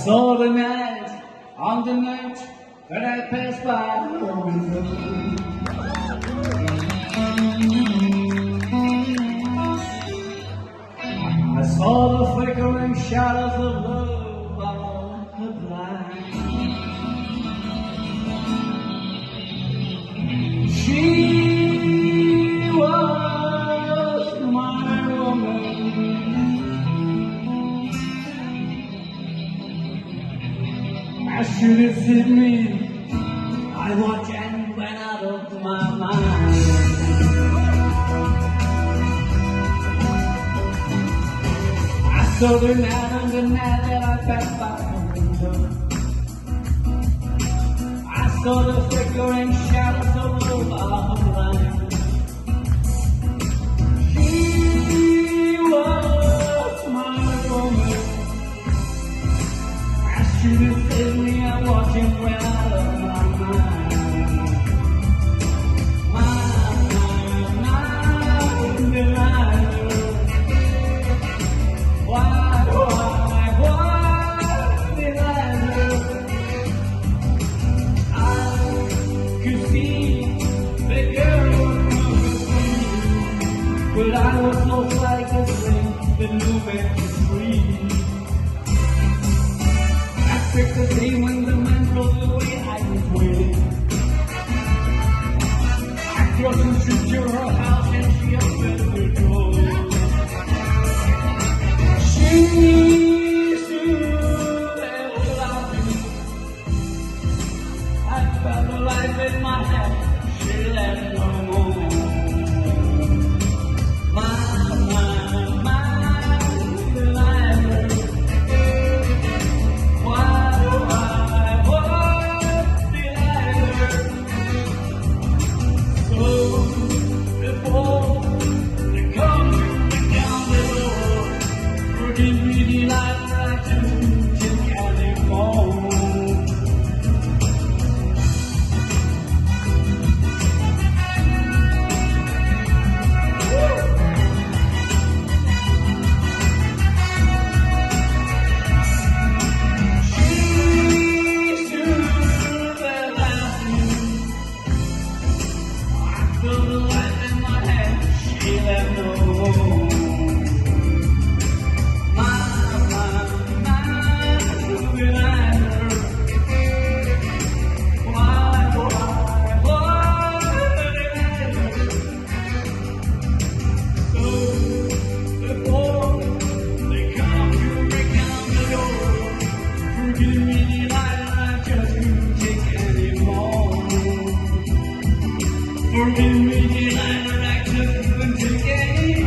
saw the night on the night that I passed by the window. I saw the flickering shadows of love on the blind. She was my woman. As she lifted me, I watched and went out of my mind. I saw the night and the night that I passed by the window. I saw the flickering shadows of love on the line. She was my woman. As she lifted me, I watched and went out of my mind. My delighter. Why delighter? I could see the girl was free, but I was lost like a flame that moving to free. I picked the day when the man drove away, I was waiting. I crossed the street to her house and she opened the door. She stood there without me. I felt the life in my head. She let no more. My delighter. Why delighter? So before they come to break down the door, forgive me, delighter, I too can't carry more. Forgive me, delighter, I couldn't take any